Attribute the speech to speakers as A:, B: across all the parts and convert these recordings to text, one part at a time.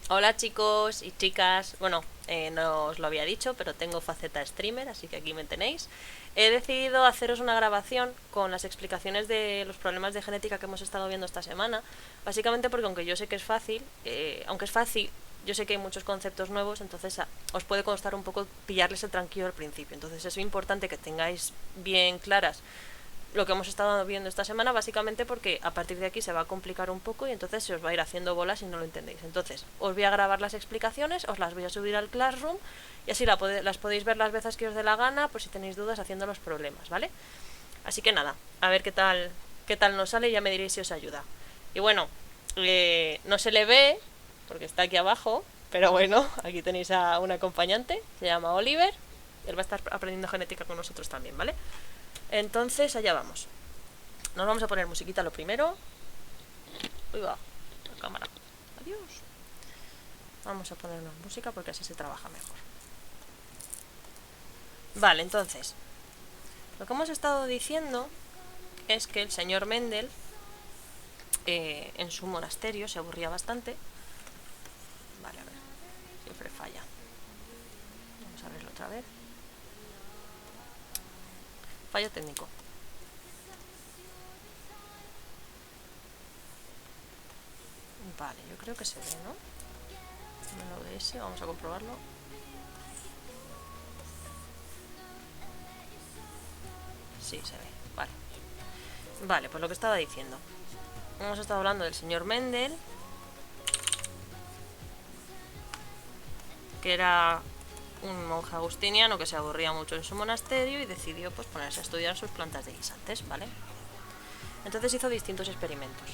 A: Hola chicos y chicas, bueno, no os lo había dicho, pero tengo faceta streamer, así que aquí me tenéis. He decidido haceros una grabación con las explicaciones de los problemas de genética que hemos estado viendo esta semana, básicamente porque aunque yo sé que es fácil, aunque es fácil, yo sé que hay muchos conceptos nuevos, entonces os puede costar un poco pillarles el tranquillo al principio. Entonces es importante que tengáis bien claras lo que hemos estado viendo esta semana, básicamente porque a partir de aquí se va a complicar un poco y entonces se os va a ir haciendo bolas si no lo entendéis. Entonces, os voy a grabar las explicaciones, os las voy a subir al Classroom y así las podéis ver las veces que os dé la gana, por si tenéis dudas haciendo los problemas, ¿vale? Así que nada, a ver qué tal nos sale y ya me diréis si os ayuda. Y bueno, no se le ve porque está aquí abajo, pero bueno, aquí tenéis a un acompañante, se llama Oliver. Él va a estar aprendiendo genética con nosotros también, ¿vale? Entonces, allá vamos. Nos vamos a poner musiquita lo primero. Uy, va, la cámara. Adiós. Vamos a ponernos música porque así se trabaja mejor. Vale, entonces, lo que hemos estado diciendo es que el señor Mendel en su monasterio se aburría bastante. Vale, a ver, siempre falla. Vamos a verlo otra vez. Fallo técnico. Vale, yo creo que se ve, ¿no? En el OBS, vamos a comprobarlo. Sí, se ve, vale. Vale, pues lo que estaba diciendo. Hemos estado hablando del señor Mendel, que era un monje agustiniano que se aburría mucho en su monasterio y decidió pues ponerse a estudiar sus plantas de guisantes, ¿vale? Entonces hizo distintos experimentos,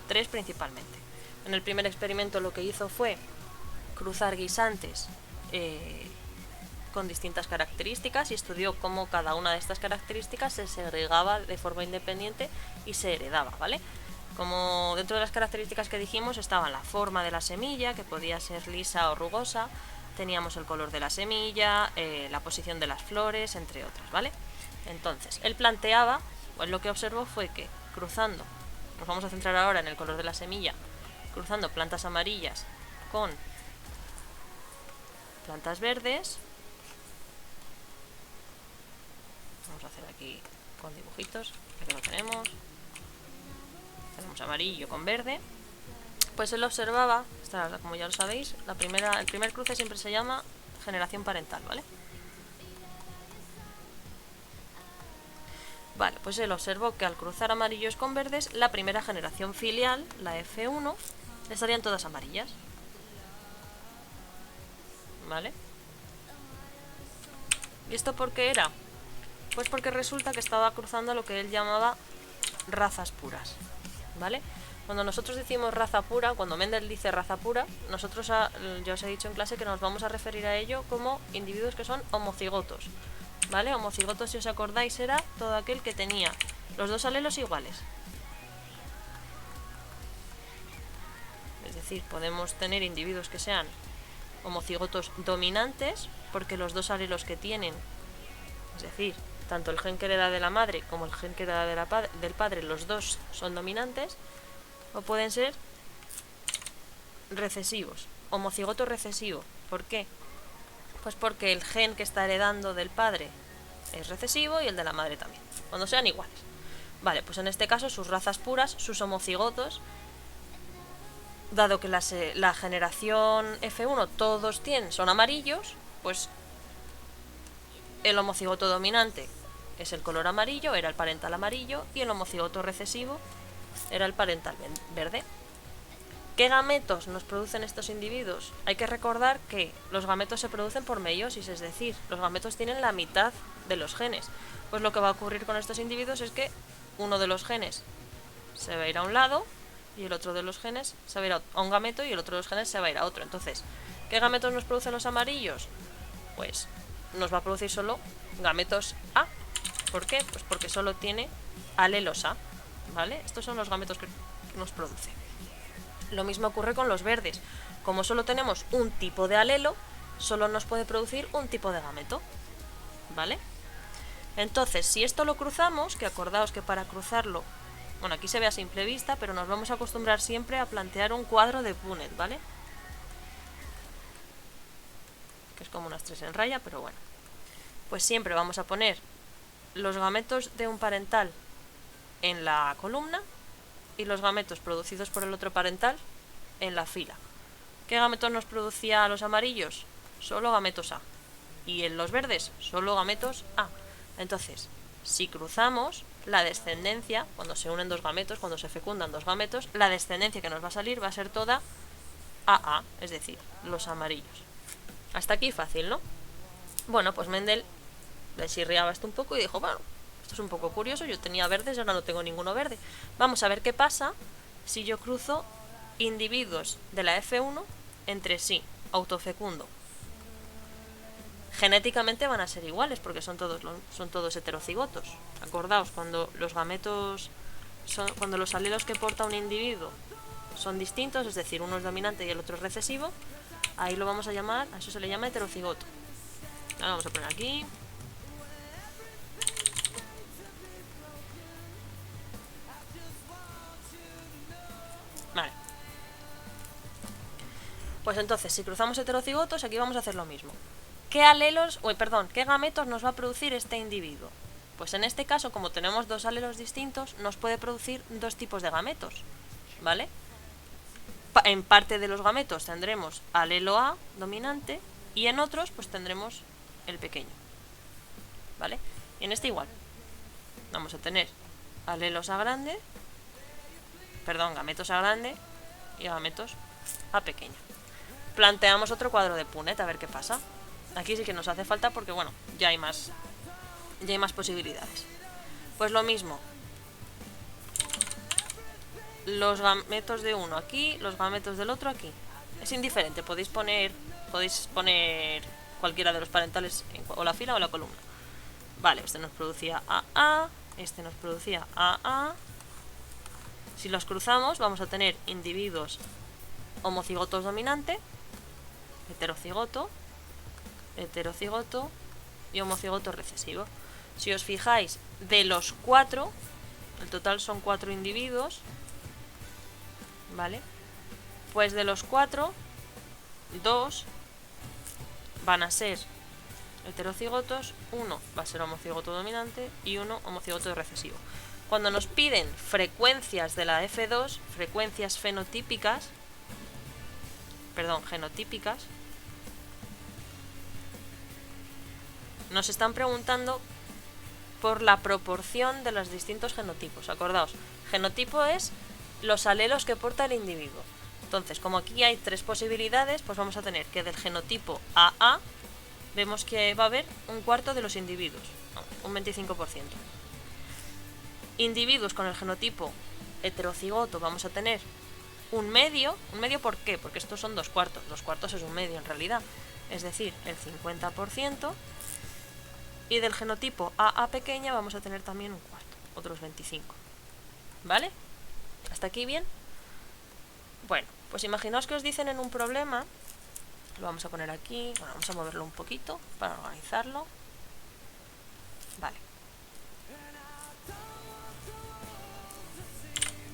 A: tres principalmente. En el primer experimento lo que hizo fue cruzar guisantes con distintas características y estudió cómo cada una de estas características se segregaba de forma independiente y se heredaba, ¿vale? Como dentro de las características que dijimos estaban la forma de la semilla, que podía ser lisa o rugosa, teníamos el color de la semilla, la posición de las flores, entre otras, ¿vale? Entonces, él planteaba, pues lo que observó fue que cruzando, nos vamos a centrar ahora en el color de la semilla, cruzando plantas amarillas con plantas verdes, vamos a hacer aquí con dibujitos, aquí lo tenemos amarillo con verde, pues él observaba, como ya lo sabéis, el primer cruce siempre se llama generación parental, ¿vale? Vale, pues él observó que al cruzar amarillos con verdes, la primera generación filial, la F1, estarían todas amarillas. ¿Vale? ¿Y esto por qué era? Pues porque resulta que estaba cruzando lo que él llamaba razas puras, ¿vale? Cuando nosotros decimos raza pura, cuando Mendel dice raza pura, nosotros ya os he dicho en clase que nos vamos a referir a ello como individuos que son homocigotos, ¿vale? Homocigotos, si os acordáis, era todo aquel que tenía los dos alelos iguales. Es decir, podemos tener individuos que sean homocigotos dominantes, porque los dos alelos que tienen, es decir, tanto el gen que hereda de la madre como el gen que hereda del padre, los dos son dominantes, o pueden ser recesivos, homocigoto recesivo. ¿Por qué? Pues porque el gen que está heredando del padre es recesivo y el de la madre también, cuando sean iguales. Vale, pues en este caso sus razas puras, sus homocigotos, dado que la generación F1 todos son amarillos, pues el homocigoto dominante es el color amarillo, era el parental amarillo, y el homocigoto recesivo era el parental verde. ¿Qué gametos nos producen estos individuos? Hay que recordar que los gametos se producen por meiosis, es decir, los gametos tienen la mitad de los genes. Pues lo que va a ocurrir con estos individuos es que uno de los genes se va a ir a un lado y el otro de los genes se va a ir a un gameto y el otro de los genes se va a ir a otro. Entonces, ¿qué gametos nos producen los amarillos? Pues nos va a producir solo gametos A. ¿Por qué? Pues porque solo tiene alelos A, ¿vale? Estos son los gametos que nos produce. Lo mismo ocurre con los verdes. Como solo tenemos un tipo de alelo, solo nos puede producir un tipo de gameto, ¿vale? Entonces, si esto lo cruzamos, que acordaos que para cruzarlo, bueno, aquí se ve a simple vista, pero nos vamos a acostumbrar siempre a plantear un cuadro de Punnett, ¿vale? que es como unas 3 en raya, pero bueno. Pues siempre vamos a poner los gametos de un parental en la columna y los gametos producidos por el otro parental en la fila. ¿Qué gametos nos producía los amarillos? Solo gametos A. Y en los verdes, solo gametos A. Entonces, si cruzamos, la descendencia, cuando se unen dos gametos, cuando se fecundan dos gametos, la descendencia que nos va a salir va a ser toda AA, es decir, los amarillos. Hasta aquí fácil, ¿no? Bueno, pues Mendel le chirriaba esto un poco y dijo, bueno, esto es un poco curioso, yo tenía verdes y ahora no tengo ninguno verde. Vamos a ver qué pasa si yo cruzo individuos de la F1 entre sí, autofecundo. Genéticamente van a ser iguales porque son todos heterocigotos. Acordaos, cuando los gametos cuando los alelos que porta un individuo son distintos, es decir, uno es dominante y el otro es recesivo, ahí lo vamos a llamar, a eso se le llama heterocigoto. Ahora vamos a poner aquí. Vale. Pues entonces, si cruzamos heterocigotos, aquí vamos a hacer lo mismo. ¿Qué gametos nos va a producir este individuo? Pues en este caso, como tenemos dos alelos distintos, nos puede producir dos tipos de gametos, ¿vale? En parte de los gametos tendremos alelo A dominante y en otros pues tendremos el pequeño, ¿vale? Y en este igual. Vamos a tener alelos A grande, gametos A grande y gametos A pequeño. Planteamos otro cuadro de Punnett a ver qué pasa. Aquí sí que nos hace falta porque, bueno, ya hay más posibilidades. Pues lo mismo. Los gametos de uno aquí, los gametos del otro aquí. Es indiferente, podéis poner cualquiera de los parentales o la fila o la columna. Vale, este nos producía AA, este nos producía AA. Si los cruzamos vamos a tener individuos homocigotos dominante, heterocigoto, heterocigoto y homocigoto recesivo. Si os fijáis, de los 4, el total son 4 individuos, ¿vale? Pues de los 4, 2 van a ser heterocigotos, 1 va a ser homocigoto dominante y 1 homocigoto recesivo. Cuando nos piden frecuencias de la F2, frecuencias genotípicas, nos están preguntando por la proporción de los distintos genotipos. Acordaos, genotipo es los alelos que porta el individuo. Entonces, como aquí hay 3 posibilidades, pues vamos a tener que del genotipo AA vemos que va a haber un cuarto de los individuos, un 25%. Individuos con el genotipo heterocigoto vamos a tener un medio. ¿Un medio por qué? Porque estos son 2 cuartos. 2 cuartos es un medio en realidad. Es decir, el 50%. Y del genotipo AA pequeña vamos a tener también un cuarto, otros 25. ¿Vale? ¿Hasta aquí bien? Bueno, pues imaginaos que os dicen en un problema, lo vamos a poner aquí, bueno, vamos a moverlo un poquito para organizarlo. Vale.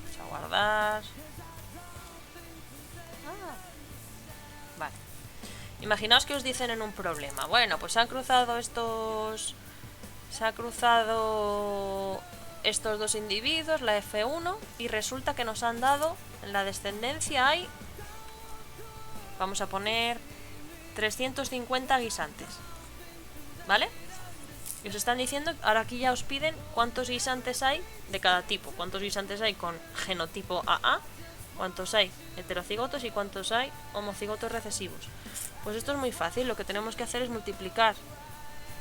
A: Vamos a guardar. Vale. Imaginaos que os dicen en un problema, bueno, pues se han cruzado estos dos individuos, la F1, y resulta que nos han dado, en la descendencia hay, vamos a poner 350 guisantes, ¿vale? Y os están diciendo, ahora aquí ya os piden cuántos guisantes hay de cada tipo, cuántos guisantes hay con genotipo AA, cuántos hay heterocigotos y cuántos hay homocigotos recesivos. Pues esto es muy fácil, lo que tenemos que hacer es multiplicar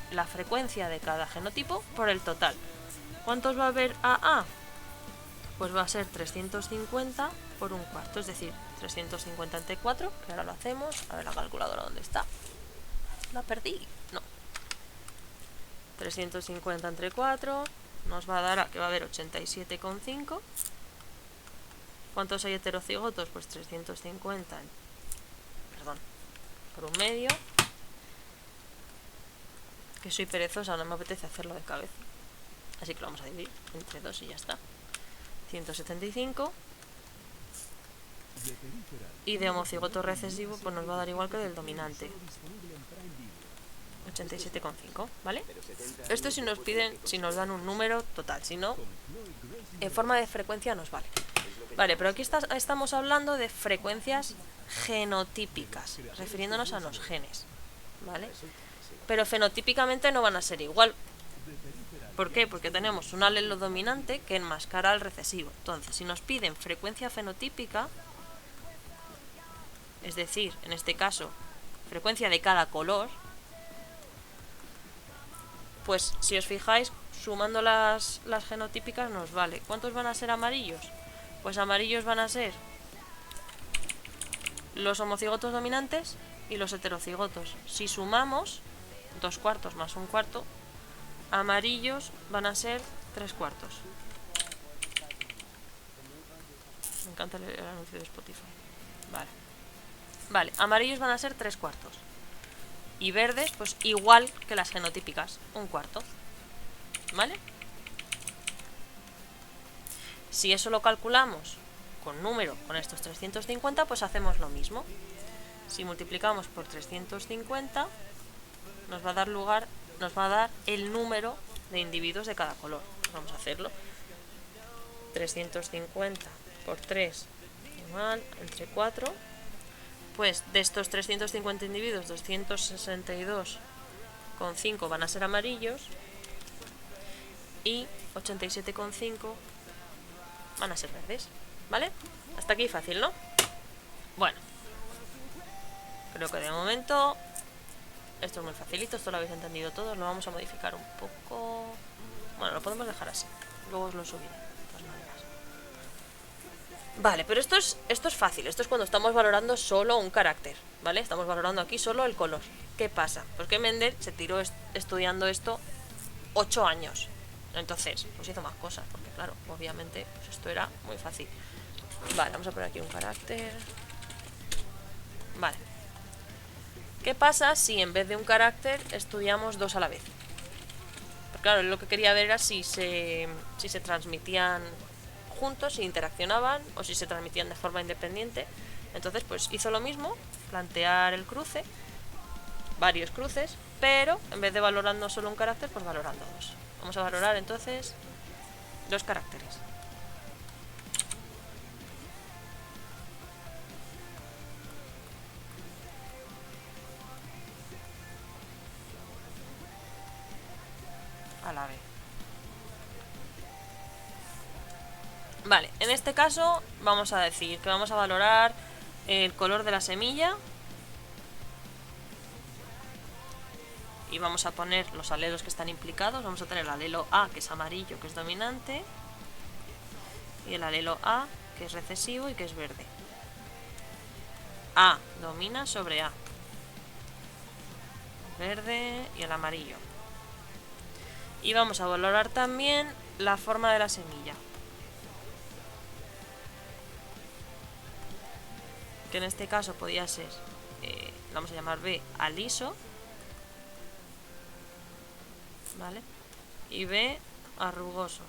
A: la frecuencia de cada genotipo por el total. ¿Cuántos va a haber AA? Pues va a ser 350 por un cuarto, es decir, 350 entre 4, que ahora lo hacemos. A ver la calculadora, ¿dónde está? La perdí, no. 350 entre 4 nos va a dar que va a haber 87,5. ¿Cuántos hay heterocigotos? Pues 350, por un medio. Que soy perezosa, no me apetece hacerlo de cabeza. Así que lo vamos a dividir entre 2 y ya está. 175. Y de homocigoto recesivo pues nos va a dar igual que del dominante. 87,5, ¿vale? Esto si nos piden, si nos dan un número total, si no, en forma de frecuencia nos vale. Vale, pero aquí estamos hablando de frecuencias genotípicas, refiriéndonos a los genes, ¿vale? Pero fenotípicamente no van a ser igual. ¿Por qué? Porque tenemos un alelo dominante que enmascara al recesivo. Entonces, si nos piden frecuencia fenotípica, es decir, en este caso, frecuencia de cada color, pues si os fijáis, sumando las genotípicas nos vale. ¿Cuántos van a ser amarillos? Pues amarillos van a ser los homocigotos dominantes y los heterocigotos. Si sumamos 2/4 más 1/4, amarillos van a ser 3/4. Me encanta el anuncio de Spotify. Vale, amarillos van a ser 3/4. Y verdes, pues igual que las genotípicas, 1/4. ¿Vale? Si eso lo calculamos con número, con estos 350, pues hacemos lo mismo. Si multiplicamos por 350, nos va a dar el número de individuos de cada color. Vamos a hacerlo. 350 por 3 igual entre 4. Pues de estos 350 individuos, 262,5 van a ser amarillos y 87,5 van a ser verdes, ¿vale? Hasta aquí fácil, ¿no? Bueno, creo que de momento esto es muy facilito, esto lo habéis entendido todos. Lo vamos a modificar un poco. Bueno, lo podemos dejar así, luego os lo subiré de todas maneras. Vale, pero esto es fácil. Esto es cuando estamos valorando solo un carácter, ¿vale? Estamos valorando aquí solo el color. ¿Qué pasa? Pues que Mendel se tiró estudiando esto 8 años. Entonces, pues hizo más cosas, porque claro, obviamente pues esto era muy fácil. Vale, vamos a poner aquí un carácter. Vale. ¿Qué pasa si en vez de un carácter estudiamos dos a la vez? Pues claro, lo que quería ver era si se transmitían juntos, si interaccionaban o si se transmitían de forma independiente. Entonces pues hizo lo mismo, plantear el cruce, varios cruces, pero en vez de valorando solo un carácter, pues valorando dos. Vamos a valorar entonces dos caracteres. A la vez. Vale, en este caso vamos a decir que vamos a valorar el color de la semilla y vamos a poner los alelos que están implicados. Vamos a tener el alelo A, que es amarillo, que es dominante, y el alelo A, que es recesivo y que es verde. A domina sobre A, verde y el amarillo. Y vamos a valorar también la forma de la semilla, que en este caso podía ser, vamos a llamar B a liso, ¿vale? Y B a rugoso.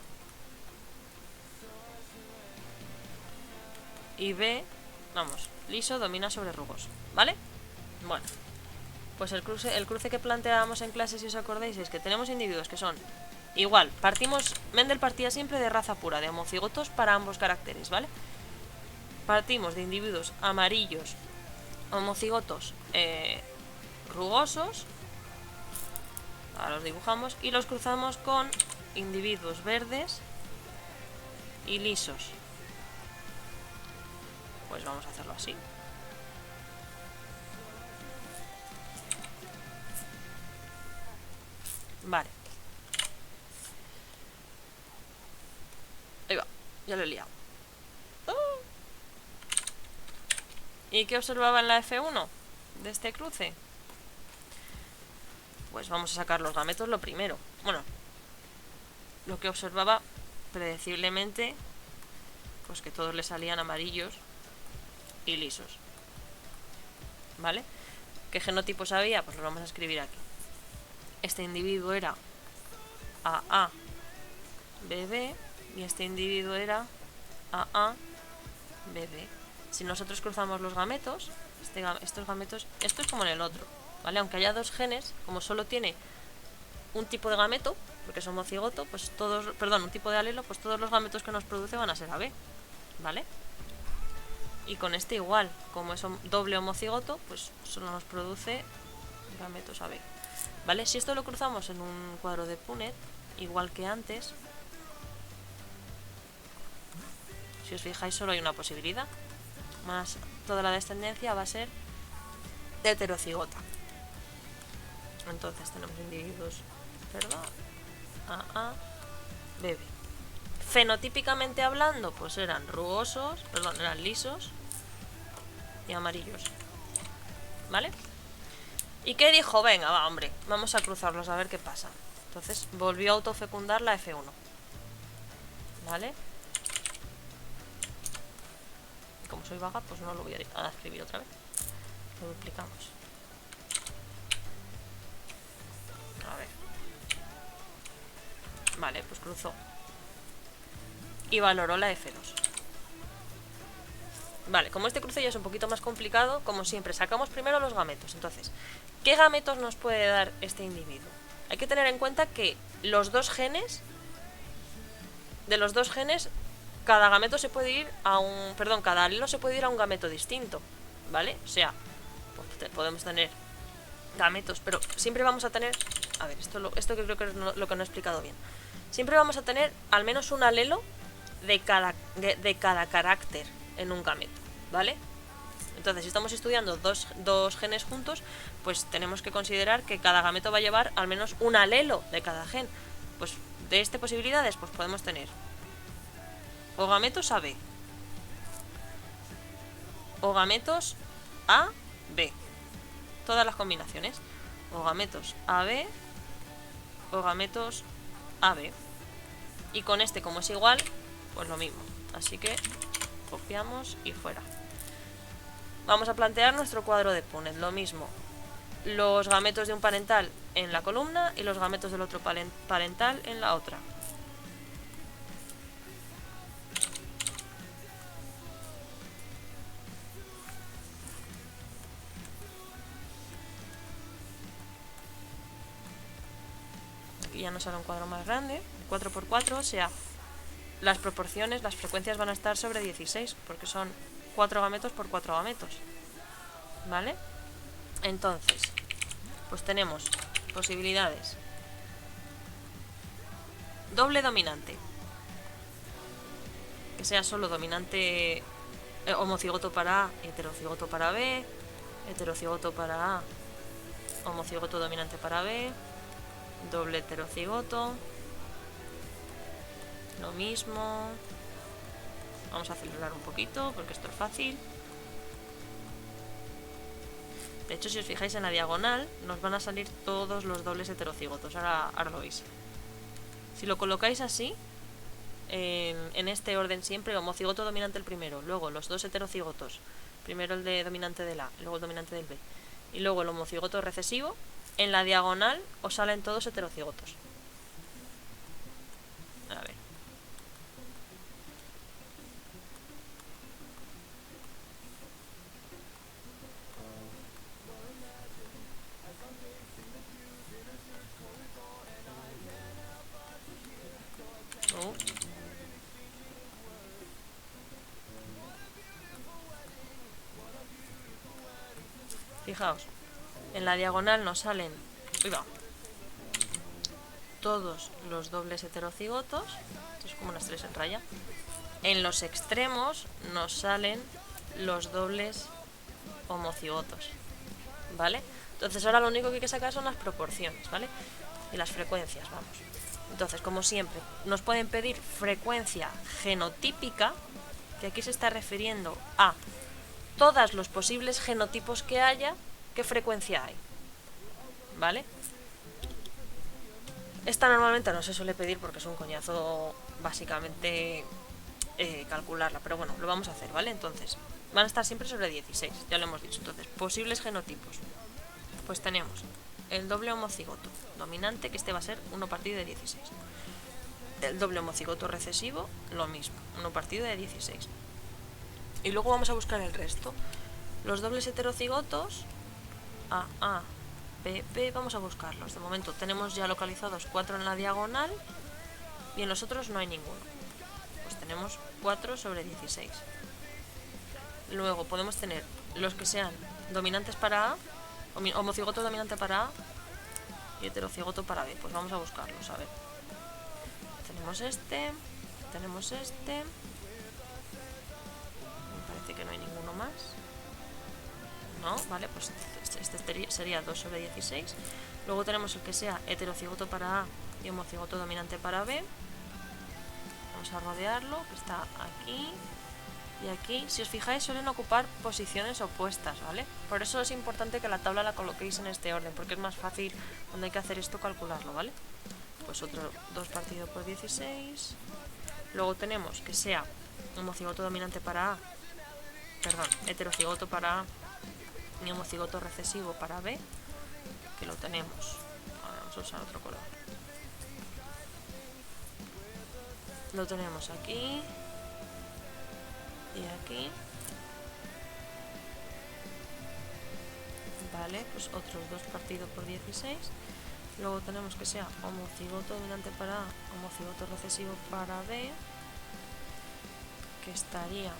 A: Y B, vamos, liso domina sobre rugoso, ¿vale? Bueno, pues el cruce que planteábamos en clase, si os acordáis, es que tenemos individuos que son igual, Mendel partía siempre de raza pura, de homocigotos para ambos caracteres, ¿vale? Partimos de individuos amarillos, homocigotos rugosos, ahora los dibujamos, y los cruzamos con individuos verdes y lisos. Pues vamos a hacerlo así. Vale. Ahí va, ya lo he liado. ¿Y qué observaba en la F1 de este cruce? Pues vamos a sacar los gametos lo primero. Bueno, lo que observaba predeciblemente, pues que todos le salían amarillos y lisos, ¿vale? ¿Qué genotipos había? Pues lo vamos a escribir aquí. Este individuo era AA BB y este individuo era AA BB. Si nosotros cruzamos los gametos, estos gametos, esto es como en el otro, ¿vale? Aunque haya dos genes, como solo tiene un tipo de gameto, porque es homocigoto, pues todos, perdón, un tipo de alelo, pues todos los gametos que nos produce van a ser AB, ¿vale? Y con este igual, como es doble homocigoto, pues solo nos produce gametos AB, ¿vale? Si esto lo cruzamos en un cuadro de Punnett, igual que antes, si os fijáis solo hay una posibilidad, más toda la descendencia va a ser heterocigota. Entonces tenemos individuos, perdón, AA, BB. Fenotípicamente hablando, pues eran rugosos, perdón, eran lisos y amarillos, ¿vale? ¿Y qué dijo? Venga, va, hombre, vamos a cruzarlos a ver qué pasa. Entonces volvió a autofecundar la F1, ¿vale? Y como soy vaga, pues no lo voy a escribir otra vez. Lo duplicamos. A ver. Vale, pues cruzó. Y valoró la F2. Vale, como este cruce ya es un poquito más complicado, como siempre, sacamos primero los gametos. Entonces, ¿qué gametos nos puede dar este individuo? Hay que tener en cuenta que los dos genes, de los dos genes, cada gameto se puede ir a un, perdón, cada alelo se puede ir a un gameto distinto, ¿vale? O sea, pues podemos tener gametos, pero siempre vamos a tener, a ver, esto que creo que es lo que no he explicado bien. Siempre vamos a tener al menos un alelo de cada carácter en un gameto, ¿vale? Entonces, si estamos estudiando dos genes juntos, pues tenemos que considerar que cada gameto va a llevar al menos un alelo de cada gen. Pues de estas posibilidades, pues podemos tener o gametos AB, o gametos AB, todas las combinaciones, o gametos AB, o gametos AB. Y con este, como es igual, pues lo mismo. Así que copiamos y fuera. Vamos a plantear nuestro cuadro de Punnett. Lo mismo. Los gametos de un parental en la columna y los gametos del otro parental en la otra. Aquí ya nos sale un cuadro más grande, 4×4, o sea, las proporciones, las frecuencias van a estar sobre 16, porque son 4 gametos por 4 gametos, ¿vale? Entonces, pues tenemos posibilidades. Doble dominante, que sea solo dominante homocigoto para A, heterocigoto para B, heterocigoto para A, homocigoto dominante para B, doble heterocigoto, lo mismo. Vamos a acelerar un poquito porque esto es fácil. De hecho, si os fijáis en la diagonal, nos van a salir todos los dobles heterocigotos. Ahora lo veis. Si lo colocáis así, en este orden siempre, homocigoto dominante el primero, luego los dos heterocigotos, primero el de dominante del A, luego el dominante del B, y luego el homocigoto recesivo, en la diagonal os salen todos heterocigotos. A ver. Fijaos, en la diagonal nos salen todos los dobles heterocigotos, esto es como una estrella en raya. En los extremos nos salen los dobles homocigotos, ¿vale? Entonces ahora lo único que hay que sacar son las proporciones, ¿vale? Y las frecuencias, vamos. Entonces, como siempre, nos pueden pedir frecuencia genotípica, que aquí se está refiriendo a todos los posibles genotipos que haya, ¿qué frecuencia hay? ¿Vale? Esta normalmente no se suele pedir porque es un coñazo básicamente calcularla, pero bueno, lo vamos a hacer, ¿vale? Entonces, van a estar siempre sobre 16, ya lo hemos dicho. Entonces, posibles genotipos. Pues tenemos el doble homocigoto dominante, que este va a ser 1 partido de 16. El doble homocigoto recesivo, lo mismo, 1 partido de 16. Y luego vamos a buscar el resto. Los dobles heterocigotos A, A, B, B, vamos a buscarlos. De momento tenemos ya localizados 4 en la diagonal y en los otros no hay ninguno. Pues tenemos 4 sobre 16. Luego podemos tener los que sean dominantes para A, homocigoto dominante para A y heterocigoto para B. Pues vamos a buscarlos, a ver. Tenemos este, tenemos este. Me parece que no hay ninguno más. No, vale, pues este sería 2 sobre 16. Luego tenemos el que sea heterocigoto para A y homocigoto dominante para B. Vamos a rodearlo, que está aquí y aquí. Si os fijáis, suelen ocupar posiciones opuestas, ¿vale? Por eso es importante que la tabla la coloquéis en este orden, porque es más fácil cuando hay que hacer esto calcularlo, ¿vale? Pues otro 2 partido por 16. Luego tenemos que sea homocigoto dominante para A, perdón, heterocigoto para A y homocigoto recesivo para B, que lo tenemos. Ahora vamos a usar otro color. Lo tenemos aquí y aquí. Vale, pues otros 2 partidos por 16. Luego tenemos que sea homocigoto dominante para A, homocigoto recesivo para B, que estaría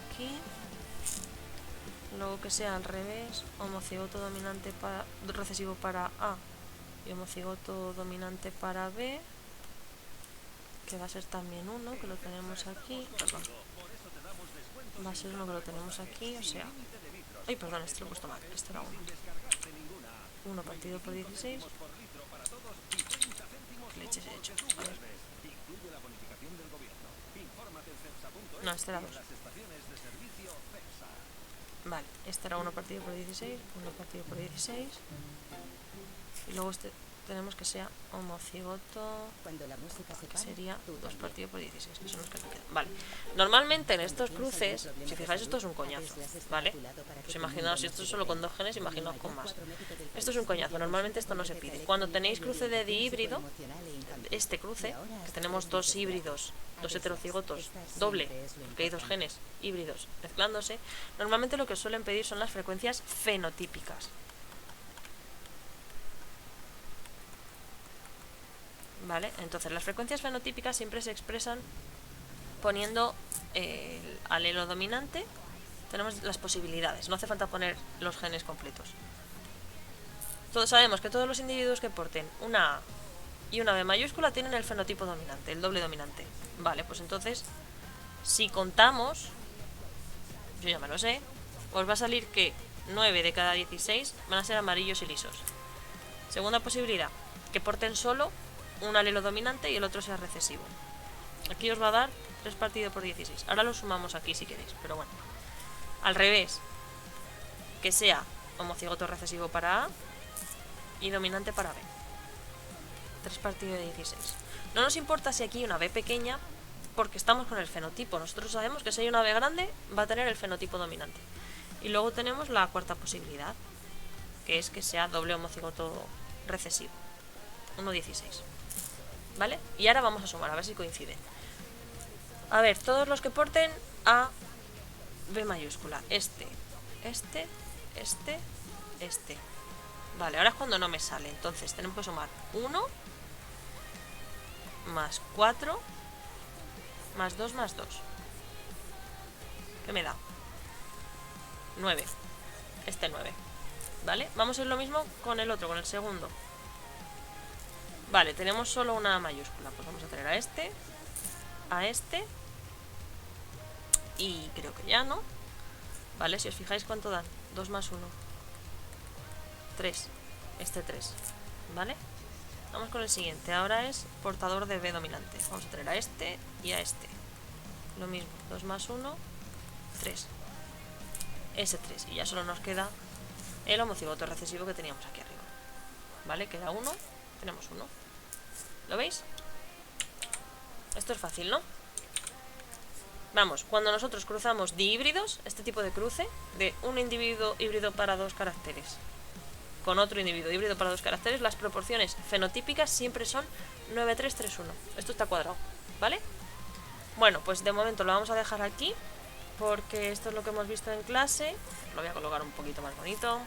A: aquí. Luego que sea al revés, homocigoto dominante para, recesivo para A y homocigoto dominante para B, que va a ser también uno, que lo tenemos aquí, perdón. Va a ser uno que lo tenemos aquí, o sea... Ay, perdón, este lo he puesto mal, este era uno. 1 partido por 16. ¿Qué leches he hecho? A ver. No, este era 2. Vale, este era 1 partido por 16, 1 partido por 16. Y luego este tenemos que sea homocigoto, que sería 2 partido por 16, que son los que me quedan. Vale, normalmente en estos cruces, si fijáis, esto es un coñazo, ¿vale? Pues imaginaos, si esto es solo con 2 genes, imaginaos con más. Esto es un coñazo, normalmente esto no se pide. Cuando tenéis cruce de dihíbrido, este cruce, que tenemos 2 híbridos, 2 heterocigotos, doble, porque hay 2 genes híbridos mezclándose, normalmente lo que suelen pedir son las frecuencias fenotípicas. ¿Vale? Entonces las frecuencias fenotípicas siempre se expresan poniendo el alelo dominante. Tenemos las posibilidades, no hace falta poner los genes completos. Todos sabemos que todos los individuos que porten una A y una B mayúscula tienen el fenotipo dominante, el doble dominante. Vale, pues entonces, si contamos, yo ya me lo sé, os va a salir que 9 de cada 16 van a ser amarillos y lisos. Segunda posibilidad, que porten solo un alelo dominante y el otro sea recesivo. Aquí os va a dar 3 partido por 16. Ahora lo sumamos aquí si queréis, pero bueno. Al revés, que sea homocigoto recesivo para A y dominante para B. 3 partido de 16. No nos importa si aquí hay una B pequeña, porque estamos con el fenotipo. Nosotros sabemos que si hay una B grande, va a tener el fenotipo dominante. Y luego tenemos la cuarta posibilidad, que es que sea doble homocigoto recesivo. 1,16. ¿Vale? Y ahora vamos a sumar, a ver si coinciden. A ver, todos los que porten A, B mayúscula. Este. Vale, ahora es cuando no me sale. Entonces tenemos que sumar 1 más 4 más 2 más 2. ¿Qué me da? 9. Este 9. ¿Vale? Vamos a hacer lo mismo con el otro, con el segundo. Vale, tenemos solo una mayúscula. Pues vamos a traer a este, y creo que ya, ¿no? Vale, si os fijáis cuánto dan. 2 más 1. 3. Este 3. ¿Vale? Vamos con el siguiente. Ahora es portador de B dominante. Vamos a traer a este y a este. Lo mismo. 2 más 1. 3. Ese 3. Y ya solo nos queda el homocigoto recesivo que teníamos aquí arriba. ¿Vale? Queda 1. Tenemos 1. ¿Lo veis? Esto es fácil, ¿no? Vamos, cuando nosotros cruzamos dihíbridos, este tipo de cruce, de un individuo híbrido para 2 caracteres con otro individuo híbrido para 2 caracteres, las proporciones fenotípicas siempre son 9, 3, 3, 1. Esto está cuadrado, ¿vale? Bueno, pues de momento lo vamos a dejar aquí porque esto es lo que hemos visto en clase. Lo voy a colocar un poquito más bonito.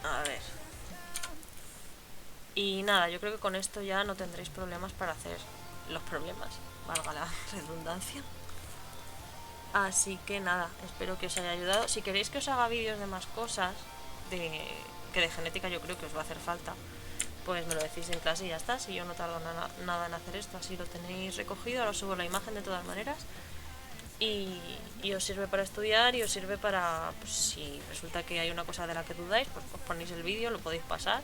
A: A ver. Y nada, yo creo que con esto ya no tendréis problemas para hacer los problemas, valga la redundancia. Así que nada, espero que os haya ayudado. Si queréis que os haga vídeos de más cosas, que de genética yo creo que os va a hacer falta, pues me lo decís en clase y ya está. Si yo no tardo nada en hacer esto, así lo tenéis recogido. Ahora os subo la imagen de todas maneras. Y os sirve para estudiar y os sirve para, pues, si resulta que hay una cosa de la que dudáis, pues os ponéis el vídeo, lo podéis pasar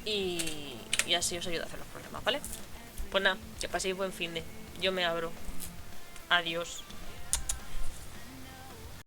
A: y así os ayuda a hacer los problemas, ¿vale? Pues nada, que paséis buen fin de. Yo me abro. Adiós.